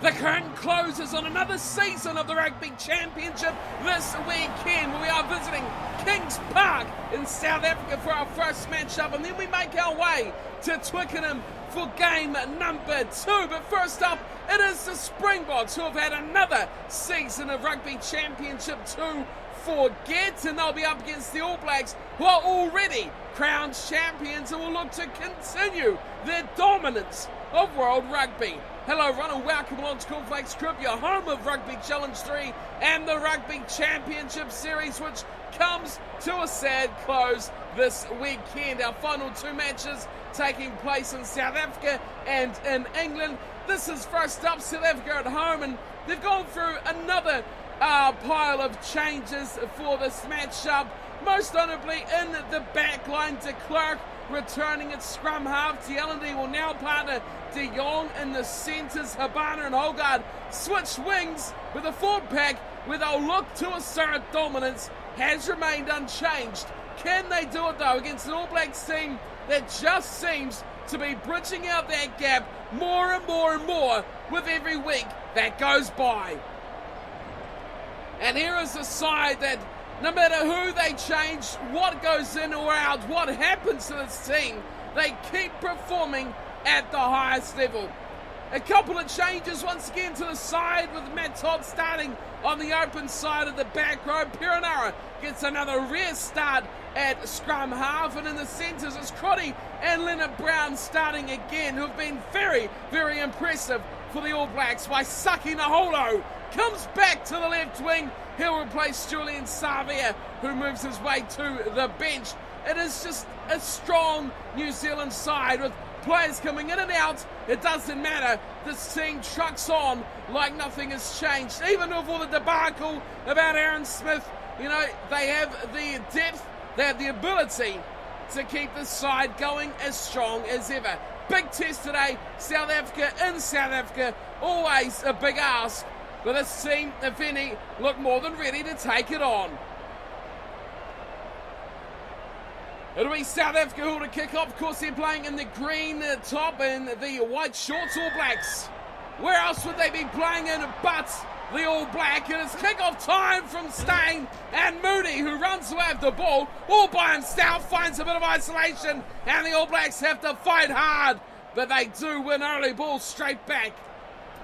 The curtain closes on another season of the Rugby Championship this weekend. We are visiting Kings Park in South Africa for our first matchup, and then we make our way to Twickenham for game number 2. But first up, it is the Springboks, who have had another season of Rugby Championship to forget, and they'll be up against the All Blacks, who are already crowned champions and will look to continue their dominance of world rugby. Hello everyone and welcome along to Cornflakes Crib, your home of Rugby Challenge 3 and the Rugby Championship Series, which comes to a sad close this weekend. Our final 2 matches taking place in South Africa and in England. This is first up, South Africa at home, and they've gone through another pile of changes for this matchup, most notably in the back line. De Klerk returning at scrum half. T. will now partner De Jong in the centres. Habana and Holgard switch wings, with a forward pack where they'll look to assert dominance has remained unchanged. Can they do it though against an All Blacks team that just seems to be bridging out that gap more and more and more with every week that goes by? And here is a side that, no matter who they change, what goes in or out, what happens to this team, they keep performing at the highest level. A couple of changes once again to the side, with Matt Todd starting on the open side of the back row. Perenara gets another rare start at scrum half, and in the centres it's Crotty and Leonard Brown starting again, who have been very, very impressive for the All Blacks by sucking a holo. Comes back to the left wing. He'll replace Julian Savia, who moves his way to the bench. It is just a strong New Zealand side with players coming in and out. It doesn't matter. This team trucks on like nothing has changed. Even with all the debacle about Aaron Smith, you know, they have the depth, they have the ability to keep this side going as strong as ever. Big test today, South Africa in South Africa. Always a big ask. But this team, if any, look more than ready to take it on. It'll be South Africa who will kick off. Of course, they're playing in the green top and the white shorts. All Blacks, where else would they be playing in but the All Black? And it's kick-off time from Steyn, and Moody, who runs away with the ball all by himself, finds a bit of isolation, and the All Blacks have to fight hard, but they do win early. Ball straight back.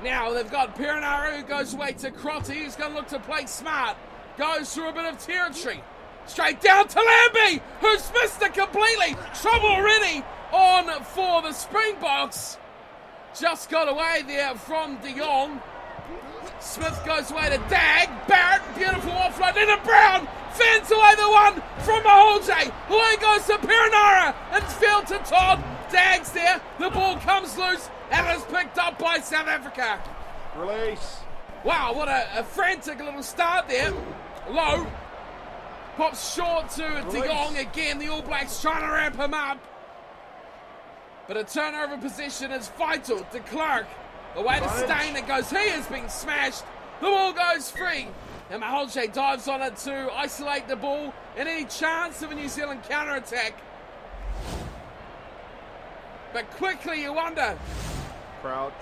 Now they've got Perenara, who goes away to Crotty, who's going to look to play smart. Goes through a bit of territory. Straight down to Lambie, who's missed it completely. Trouble already on for the Springboks. Just got away there from De Jong. Smith goes away to Dag. Barrett, beautiful offload. Leonard Brown fans away the one from Maholje. Away goes to Perenara. It's field to Todd. Dag's there. The ball comes loose and is picked up by South Africa. Release. Wow, what a frantic little start there. Low. Pops short to De Jong again. The All Blacks trying to ramp him up. But a turnover position is vital. De Klerk away to Steyn. It goes. He has been smashed. The ball goes free. And Maholje dives on it to isolate the ball and any chance of a New Zealand counter-attack. But quickly you wonder. Crouch.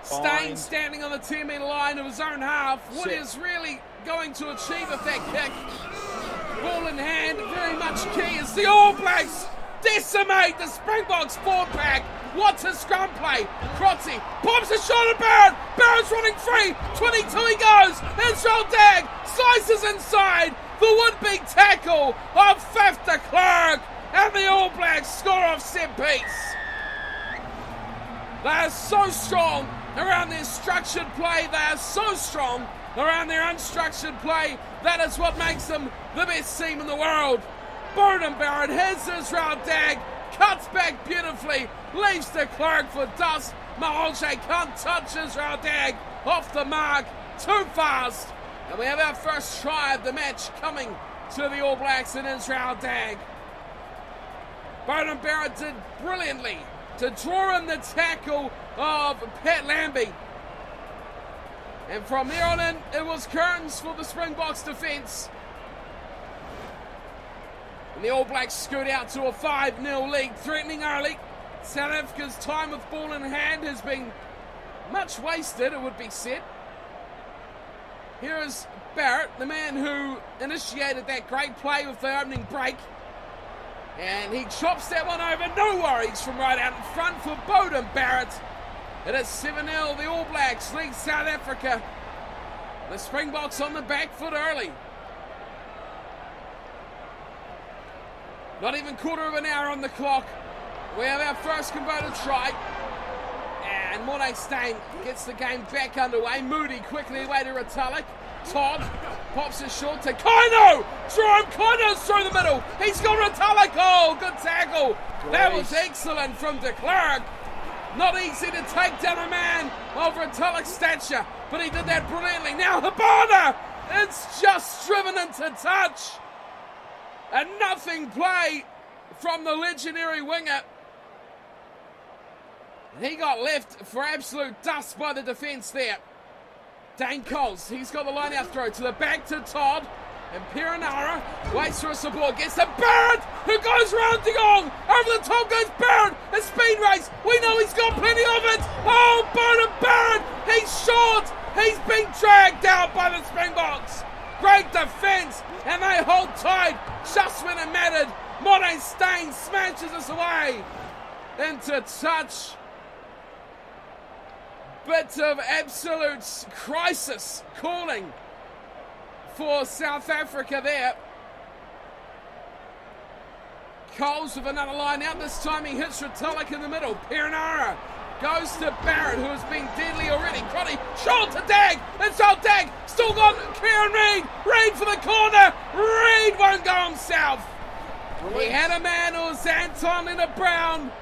Steyn standing on the 10-metre line of his own half. What is really going to achieve with that kick? Ball in hand, very much key as the All Blacks decimate the Springboks forward pack. What's a scrum play? Crotty pops a shot at Barrett. Barrett's running free. 22 he goes. Israel Dag slices inside. The would-be tackle of Faf de Klerk. And the All Blacks score off set piece. They are so strong around their structured play. They are so strong around their unstructured play. That is what makes them the best team in the world. Bowden Barrett has Israel Dag, cuts back beautifully, leaves De Klerk for dust. Maholje can't touch Israel Dag off the mark, too fast. And we have our first try of the match coming to the All Blacks in Israel Dag. Bowden Barrett did brilliantly to draw in the tackle of Pat Lambie. And from there on in, it was curtains for the Springboks defence. And the All Blacks scoot out to a 5-0 lead, threatening early. South Africa's time with ball in hand has been Much wasted, it would be said. Here is Barrett, the man who initiated that great play with the opening break. And he chops that one over. No worries from right out in front for Bowden Barrett. It is 7-0. The All Blacks lead South Africa. The Springboks on the back foot early. Not even quarter of an hour on the clock. We have our first converted try. And Mornay Steyn gets the game back underway. Moody quickly away to Retallick. Todd pops it short to Kaino. Jerome Kaino's through the middle. He's got Retallick. Oh, good tackle. That was excellent from de Klerk. Not easy to take down a man of Retallick's stature, but he did that brilliantly. Now Habana, it's just driven into touch. A nothing play from the legendary winger. And he got left for absolute dust by the defence there. Dane Coles, he's got the line out throw to the back to Todd. And Perenara waits for a support, gets to Barrett, who goes round De Jong. Over the top goes Barrett, a speed race. We know he's got plenty of it. Oh, Bowden Barrett, he's short. He's been dragged out by the Springboks. Great defence, and they hold tight just when it mattered. Mornay Steyn smashes us away into touch. Bit of absolute crisis calling for South Africa there. Coles with another line out. This time he hits Retallick in the middle. Perenara goes to Barrett, who has been deadly already. Crotty, short to Dag. It's out Dag. Still got Kieran Reid. Reid for the corner. Reid won't go himself. He had a man who was Anton Lienert-Brown.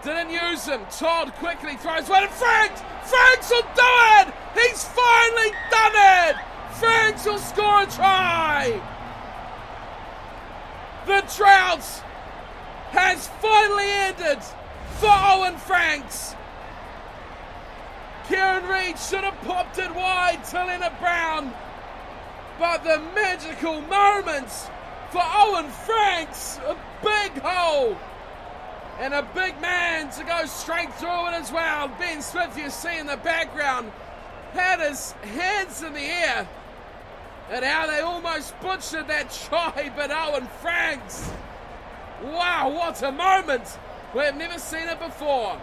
Didn't use him. Todd quickly throws one. Franks! Franks will do it! He's finally done it! Franks will score a try! The drought has finally ended for Owen Franks. Kieran Reid should have popped it wide to Lienert-Brown, but the magical moments for Owen Franks, a big hole and a big man to go straight through it as well. Ben Smith, you see in the background, had his hands in the air at how they almost butchered that try, but Owen Franks, wow, what a moment. We've never seen it before.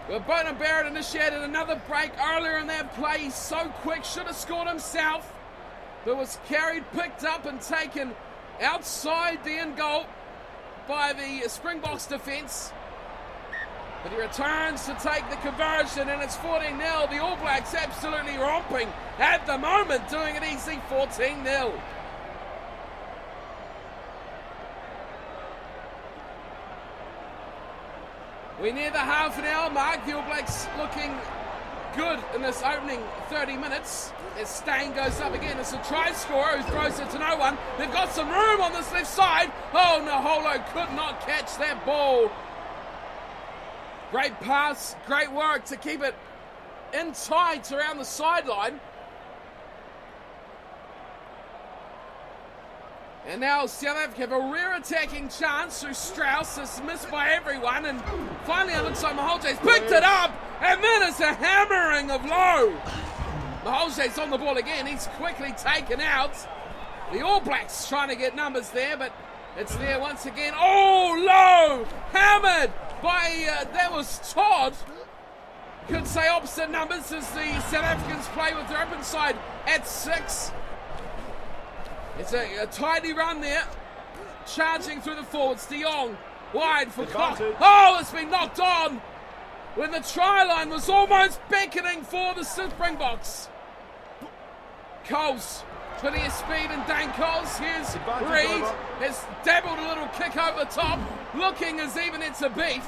Well, Bowden Barrett initiated another break earlier in that play. He's so quick, should have scored himself, but was carried, picked up and taken outside the end goal by the Springboks defence. But he returns to take the conversion, and it's 14-0. The All Blacks absolutely romping at the moment, doing it easy, 14-0. We're near the half an hour mark. The All Blacks looking good in this opening 30 minutes. As Steyn goes up again, it's a try scorer who throws it to no one. They've got some room on this left side. Oh, Naholo could not catch that ball. Great pass, great work to keep it in tight around the sideline. And now South Africa have a rare attacking chance through Strauss. It's missed by everyone, and finally it looks like Maholje's picked it up, and then it's a hammering of Low. Maholje's on the ball again. He's quickly taken out. The All Blacks trying to get numbers there, but it's there once again. Oh, Low hammered by, that was Todd. Could say opposite numbers as the South Africans play with their open side at 6. It's a tidy run there. Charging through the forwards. De Jong wide for Koch. Oh, it's been knocked on when the try line was almost beckoning for the Springboks. Coles, plenty of speed in Dane Coles. Here's Reid. Has dabbled a little kick over the top, looking as even it's a beat.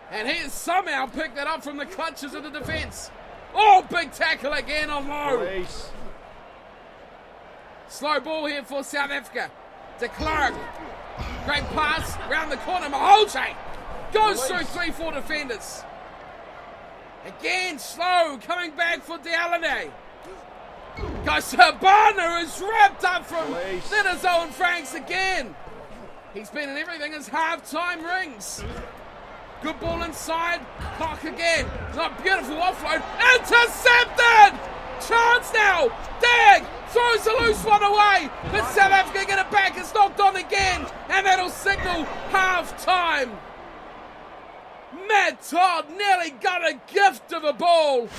And he has somehow picked it up from the clutches of the defence. Oh, big tackle again on Low. Release. Slow ball here for South Africa. De Klerk. Great pass round the corner. Maholje goes through 3-4 defenders. Again, slow. Coming back for Dealane. Goes to Habana, who's wrapped up from then is Owen Franks again. He's been in everything as half-time rings. Good ball inside. Cock again. Not beautiful offload. Intercepted! Chance now. Dag throws a loose one away. But South Africa get it back. It's knocked on again. And that'll signal half time. Matt Todd nearly got a gift of a ball.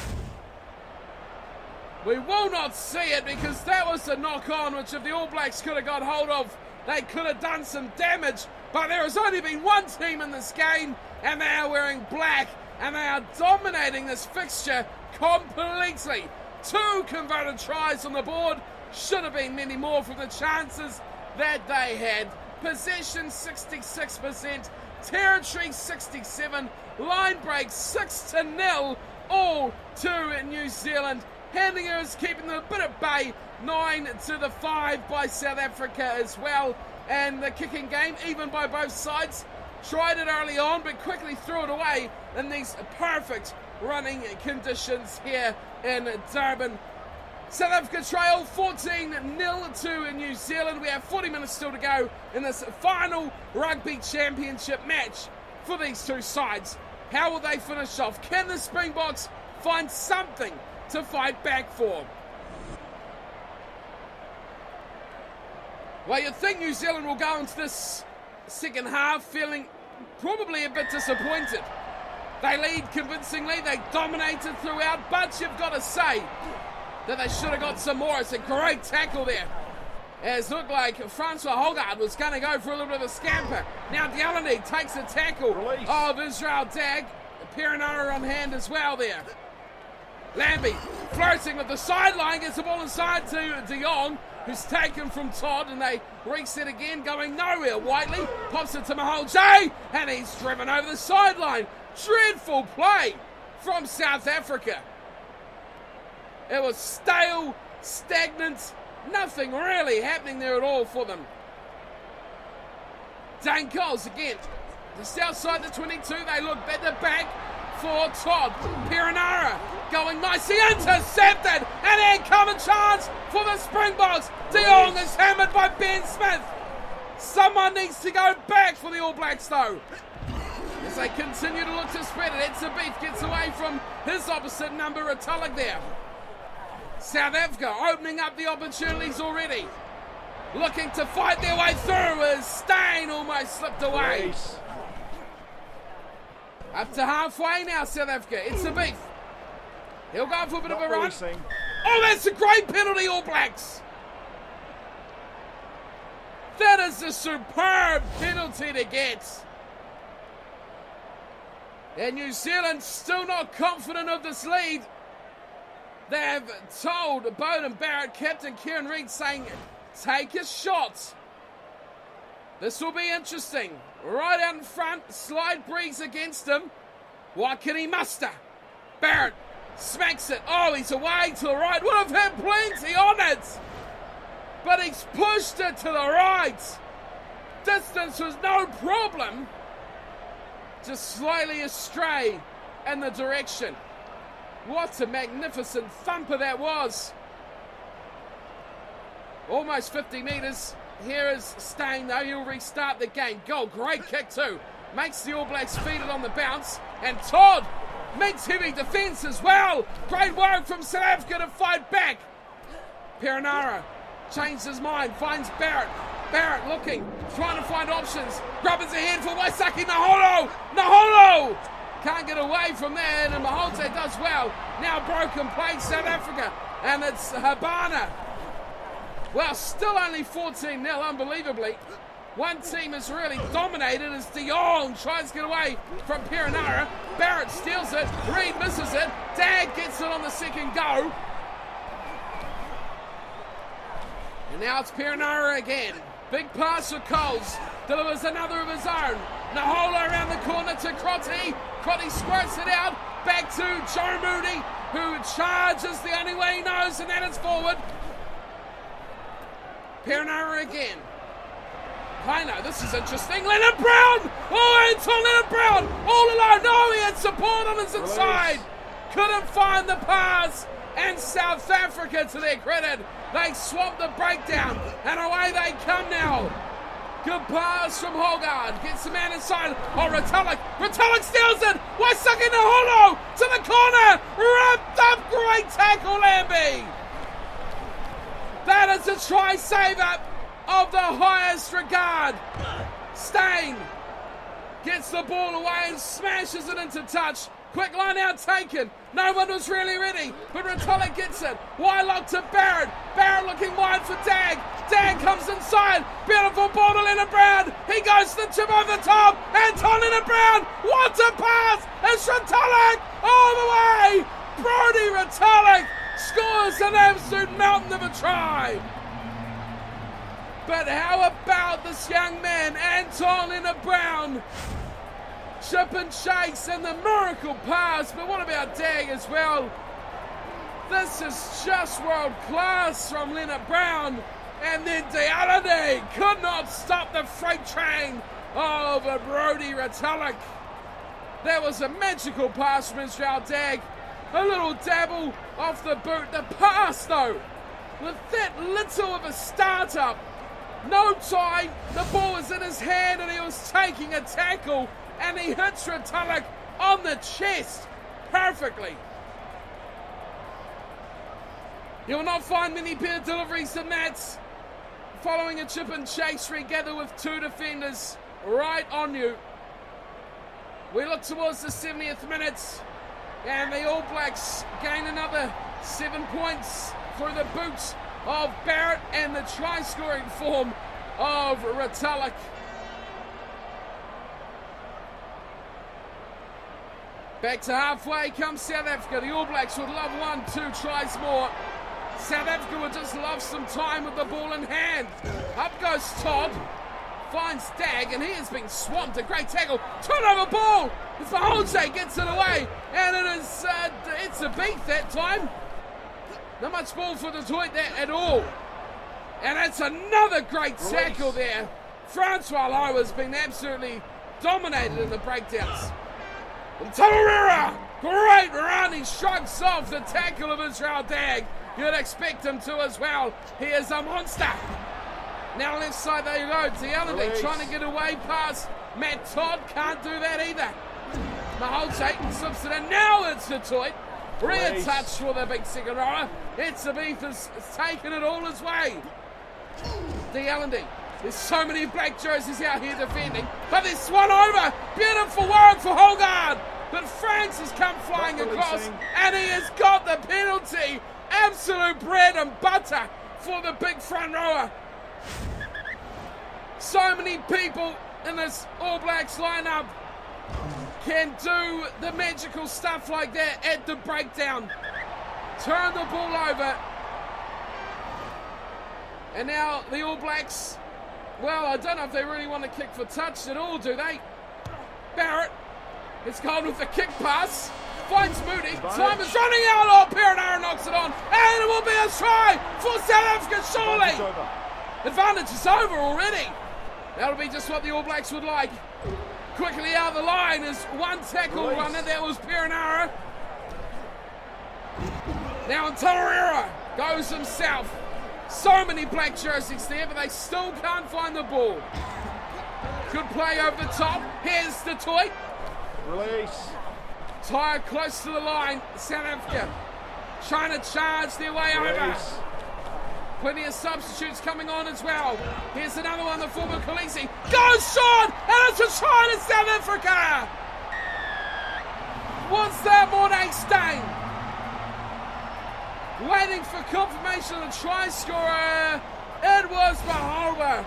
We will not see it because that was a knock on, which if the All Blacks could have got hold of, they could have done some damage. But there has only been one team in this game, and they are wearing black, and they are dominating this fixture completely. 2 converted tries on the board. Should have been many more from the chances that they had. Possession 66%, territory 67%, line break 6-0, all to New Zealand. Handlinger is keeping them a bit at bay, 9-5 by South Africa as well. And the kicking game, even by both sides, tried it early on but quickly threw it away in these perfect running conditions here in Durban. South Africa trail 14-0 to New Zealand. We have 40 minutes still to go in this final Rugby Championship match for these two sides. How will they finish off? Can the Springboks find something to fight back for? Well, you'd think New Zealand will go into this second half feeling probably a bit disappointed. They lead convincingly, they dominated throughout, but you've got to say that they should have got some more. It's a great tackle there. As it looked like Francois Hogard was going to go for a little bit of a scamper. Now Delaney takes a tackle of Israel Dag. Perenara on hand as well there. Lambie flirting with the sideline, gets the ball inside to De Jong, who's taken from Todd, and they reset again, going nowhere. Whiteley pops it to Mahal J, and he's driven over the sideline. Dreadful play from South Africa. It was stale, stagnant, nothing really happening there at all for them. Dane Coles again. The south side, the 22, they look better back for Todd. Perenara going nicely, intercepted, and then coming chance for the Springboks. De Jong is hammered by Ben Smith. Someone needs to go back for the All Blacks though, as they continue to look to spread it. Etzebeth gets away from his opposite number, Ratulik there. South Africa opening up the opportunities already. Looking to fight their way through as Steyn almost slipped away. Nice. Up to halfway now, South Africa. Etzebeth. He'll go for a bit of a run. Oh, that's a great penalty, All Blacks. That is a superb penalty to get. And New Zealand still not confident of this lead. They have told Bowden Barrett, Captain Kieran Reid, saying, take a shot. This will be interesting. Right out in front, slight breeze against him. What can he muster? Barrett smacks it. Oh, he's away to the right. Would have had plenty on it. But he's pushed it to the right. Distance was no problem. Just slightly astray in the direction. What a magnificent thumper that was. Almost 50 metres. Here is Steyn though. He'll restart the game. Goal. Great kick too. Makes the All Blacks feed it on the bounce. And Todd makes heavy defence as well. Great work from South Africa to fight back. Perenara changed his mind. Finds Barrett. Barrett looking. Trying to find options. Grubbins ahead for Waisake Naholo. Naholo! Can't get away from that, and Mahote does well. Now broken play, South Africa, and it's Habana. Well, still only 14-0, unbelievably. One team has really dominated as De Jong tries to get away from Perenara. Barrett steals it, Reid misses it, Dag gets it on the second go. And now it's Perenara again. Big pass for Coles. Delivers another of his own. Naholo around the corner to Crotty. Crotty squirts it out. Back to Joe Moody, who charges the only way he knows, and that is forward. Perenara again. I know, this is interesting. Leonard Brown! Oh, Anton Leonard Brown! All alone. No, he had support on his inside. Couldn't find the pass. And South Africa, to their credit, they swapped the breakdown. And away they come now. Good pass from Holgard. Gets the man inside. Oh, Retallick. Retallick steals it. Waisake Naholo to the corner. Ripped up. Great tackle, Lambie. That is a try saver of the highest regard. Stain gets the ball away and smashes it into touch. Quick line out taken. No one was really ready, but Retallick gets it. Wylock to Barrett. Barrett looking wide for Dag. Dag comes inside. Beautiful ball to Leonard Brown. He goes to the tip over the top. Anton Leonard Brown. What a pass! It's Retallick all the way. Brodie Retallick scores an absolute mountain of a try. But how about this young man, Anton Leonard Brown? Chip and chase and the miracle pass, but what about Dag as well? This is just world class from Leonard Brown. And then Dealade could not stop the freight train of Brodie Retallick. That was a magical pass from Israel Dag. A little dabble off the boot. The pass though, with that little of a start-up, no time, the ball was in his hand and he was taking a tackle and he hits Retallick on the chest perfectly. You will not find many better deliveries than that. Following a chip and chase, regather with two defenders right on you. We look towards the 70th minute and the All Blacks gain another 7 points through the boots of Barrett and the try-scoring form of Retallick. Back to halfway comes South Africa. The All Blacks would love 1-2 tries more. South Africa would just love some time with the ball in hand. Up goes Todd. Finds Dag, and he has been swamped. A great tackle. Turnover ball. It's the Holsey gets it away. And it is, it's a beat that time. Not much ball for the Toit there at all. And it's another great tackle there. Francois Lowe has been absolutely dominated in the breakdowns. And Tamarera, great run. He shrugs off the tackle of Israel Dag. You'd expect him to as well. He is a monster. Now left side they go. Dealade trying to get away past Matt Todd. Can't do that either. Maholte slips it in. Now it's the Toit. Rear touch for the big second rower. It's the Beef has taken it all his way. Dealade. There's so many black jerseys out here defending. But there's one over. Beautiful work for Holgard. But Franks has come flying across. And he has got the penalty. Absolute bread and butter for the big front rower. So many people in this All Blacks lineup can do the magical stuff like that at the breakdown. Turn the ball over. And now the All Blacks, well, I don't know if they really want to kick for touch at all, do they? Barrett is gone with the kick pass. Finds Moody. Time is running out. Oh, Perenara knocks it on. And it will be a try for South Africa, surely. Advantage is over already. That'll be just what the All Blacks would like. Quickly out of the line is one tackle runner. That was Perenara. Now Tamarera goes himself. So many black jerseys there, but they still can't find the ball. Good play over the top. Here's the Toy. Release. Tyre close to the line. South Africa trying to charge their way over. Plenty of substitutes coming on as well. Here's another one, the former Khaleesi. Goes short, and it's a try to South Africa. Was that Mornay Stain? Waiting for confirmation of the try scorer. It was Mahoba.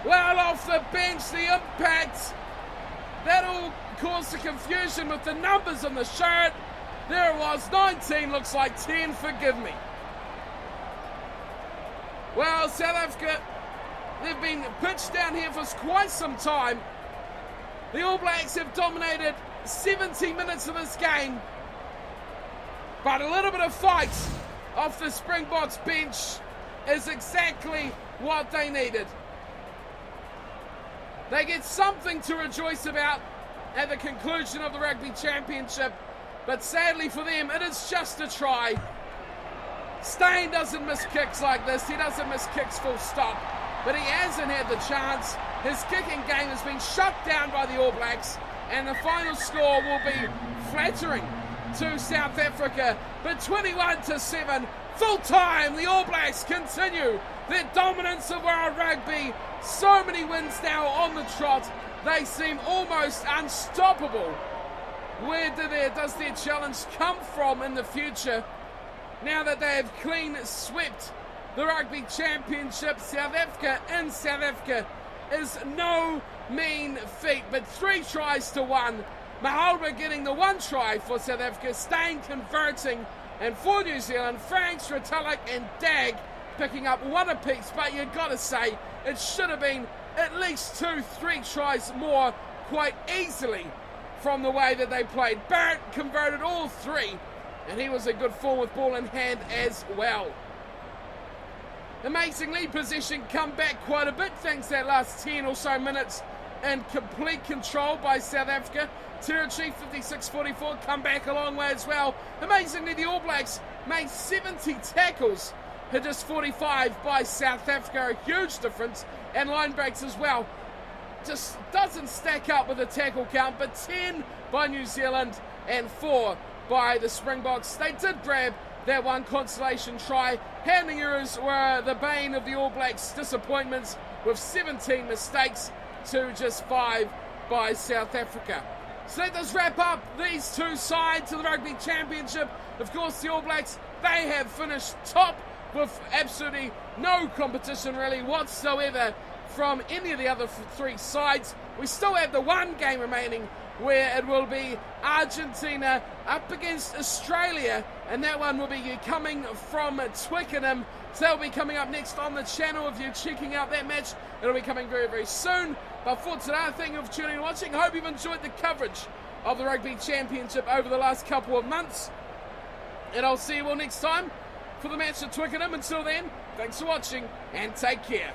Well, off the bench, the impact. That'll cause the confusion with the numbers on the shirt. There it was, 19 looks like 10, forgive me. Well, South Africa, they've been pitched down here for quite some time. The All Blacks have dominated 70 minutes of this game. But a little bit of fight off the Springboks bench is exactly what they needed. They get something to rejoice about at the conclusion of the Rugby Championship, but sadly for them, it is just a try. Steyn doesn't miss kicks like this. He doesn't miss kicks full stop. But he hasn't had the chance. His kicking game has been shut down by the All Blacks. And the final score will be flattering to South Africa. But 21-7, full time, the All Blacks continue their dominance of world rugby. So many wins now on the trot. They seem almost unstoppable. Where does their challenge come from in the future? Now that they have clean swept the Rugby Championship, South Africa in South Africa is no mean feat. But 3 tries to 1. Mahalba getting the 1 try for South Africa, Steyn converting, and for New Zealand, Franks, Retallick and Dag picking up 1 apiece. But you've got to say, it should have been at least 2-3 tries more quite easily from the way that they played. Barrett converted all 3, and he was in good form with ball in hand as well. Amazingly, possession come back quite a bit thanks to that last 10 or so minutes in complete control by South Africa. Territory 56-44, come back a long way as well. Amazingly, the All Blacks made 70 tackles, hit just 45 by South Africa, a huge difference, and line breaks as well. Just doesn't stack up with the tackle count, but 10 by New Zealand and 4 by the Springboks. They did grab that 1 consolation try. Handling errors were the bane of the All Blacks' disappointments, with 17 mistakes to just 5 by South Africa. So that does wrap up these 2 sides of the Rugby Championship. Of course, the All Blacks, they have finished top with absolutely no competition really whatsoever from any of the other 3 sides. We still have the 1 game remaining, where it will be Argentina up against Australia, and that one will be coming from Twickenham. So that'll be coming up next on the channel. If you're checking out that match, it'll be coming very, very soon. But for today, thank you for tuning in and watching. I hope you've enjoyed the coverage of the Rugby Championship over the last couple of months, and I'll see you all next time for the match at Twickenham. Until then, thanks for watching and take care.